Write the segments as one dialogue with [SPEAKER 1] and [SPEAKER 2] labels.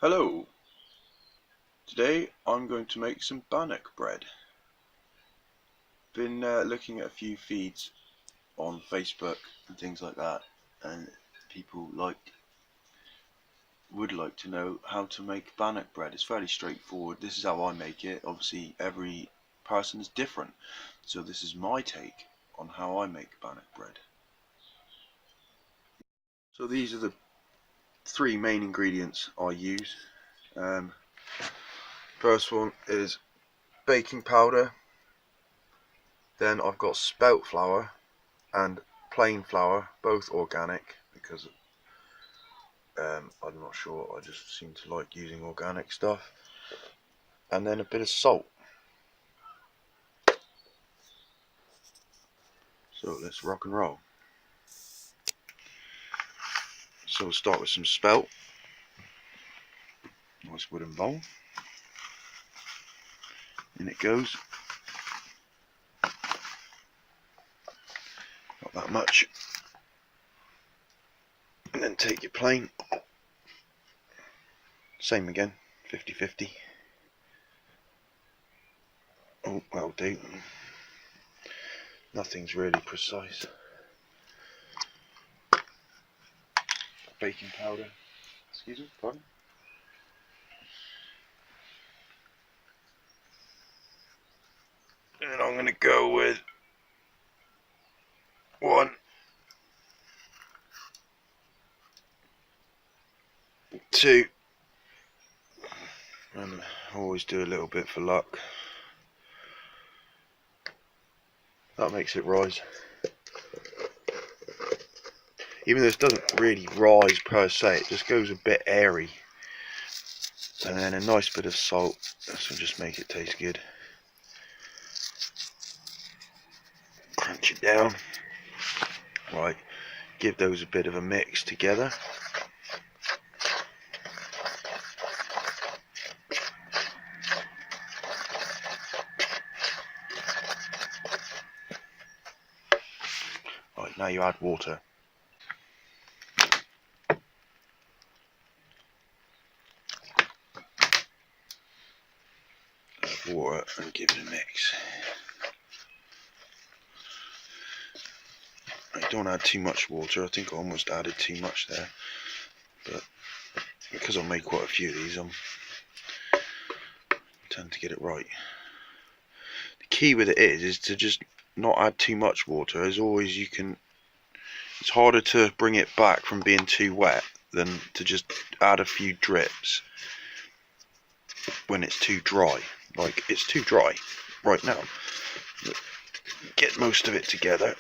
[SPEAKER 1] Hello, today I'm going to make some bannock bread. Been looking at a few feeds on Facebook and things like that, and people would like to know how to make bannock bread. It's fairly straightforward. This is how I make it. Obviously every person is different, so this is my take on how I make bannock bread. So these are the three main ingredients I use. First one is baking powder. Then I've got spelt flour and plain flour, both organic, because I'm not sure, I just seem to like using organic stuff. And then a bit of salt. So let's rock and roll. So we'll start with some spelt. Nice wooden bowl. In it goes. Not that much. And then take your plain. Same again, 50-50. Oh, well do. Nothing's really precise. Baking powder. Excuse me, pardon. And I'm going to go with 1, 2, and I always do a little bit for luck. That makes it rise. Even though this doesn't really rise per se, it just goes a bit airy. And then a nice bit of salt, this will just make it taste good. Crunch it down. Right, give those a bit of a mix together. Right, now you add water. Add water and give it a mix. You don't add too much water. I think I almost added too much there, but because I made quite a few of these, I tend to get it right. The key with it is to just not add too much water. As always, it's harder to bring it back from being too wet than to just add a few drips when it's too dry. Like, it's too dry right now. Get most of it together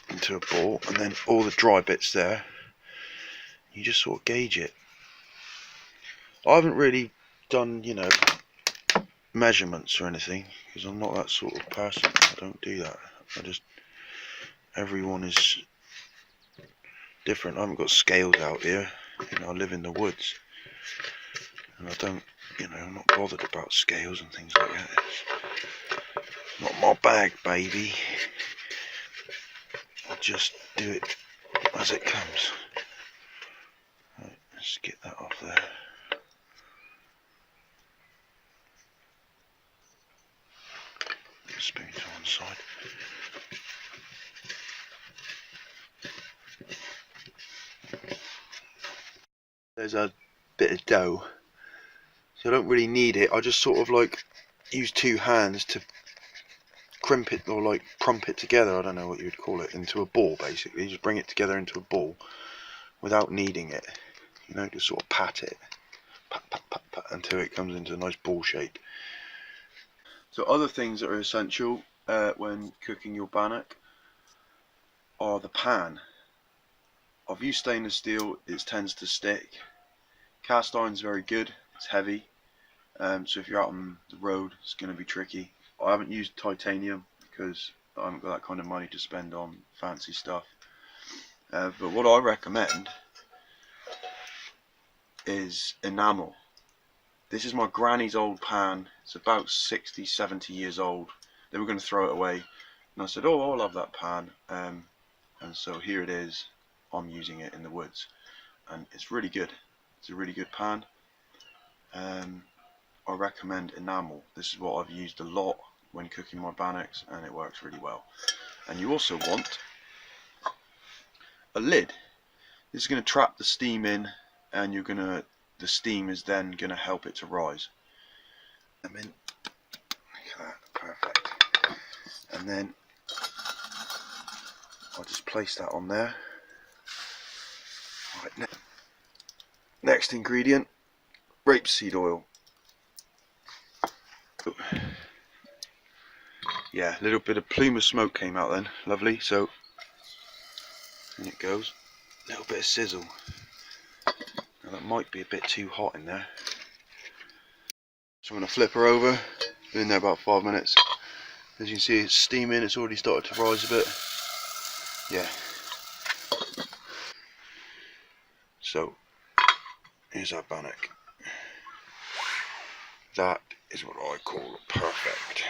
[SPEAKER 1] into a ball, and then all the dry bits there, you just sort of gauge it. I haven't really done, measurements or anything, because I'm not that sort of person. I don't do that. Everyone is different. I haven't got scales out here. I live in the woods, and I don't, I'm not bothered about scales and things like that. It's not my bag, baby. I'll just do it as it comes. Right, let's get that off there. Spoon to one side. There's a bit of dough, so I don't really need it. I just sort of like use two hands to crimp it, or like prump it together, I don't know what you would call it, into a ball. Basically just bring it together into a ball without kneading it, just sort of pat it, pat, pat, pat, pat, until it comes into a nice ball shape. So other things that are essential when cooking your bannock are the pan. I've used stainless steel, it tends to stick. Cast iron's very good, it's heavy, so if you're out on the road it's going to be tricky. I haven't used titanium because I haven't got that kind of money to spend on fancy stuff. But what I recommend is enamel. This is my granny's old pan. It's about 60-70 years old. They were going to throw it away, and I said, oh, I'll have that pan. And so here it is. I'm using it in the woods, and it's really good. It's a really good pan. I recommend enamel. This is what I've used a lot when cooking my bannocks, and it works really well. And you also want a lid. This is going to trap the steam in, and the steam is then going to help it to rise. I mean, look at that, perfect. And then I'll just place that on there. Right, next ingredient, rapeseed oil. Yeah, a little bit of plume of smoke came out then, lovely. So in it goes, a little bit of sizzle. Now that might be a bit too hot in there, so I'm going to flip her over. Been in there about 5 minutes. As you can see, it's steaming, it's already started to rise a bit. Yeah. So here's our bannock. That is what I call perfect.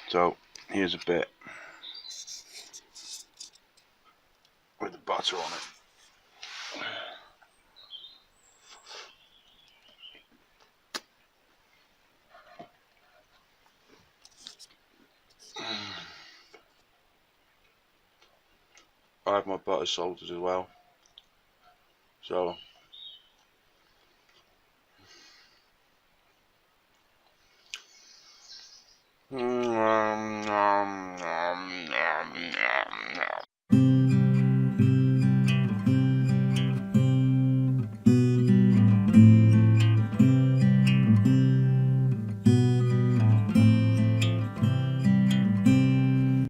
[SPEAKER 1] So here's a bit with the butter on it. I have my butter salted as well. So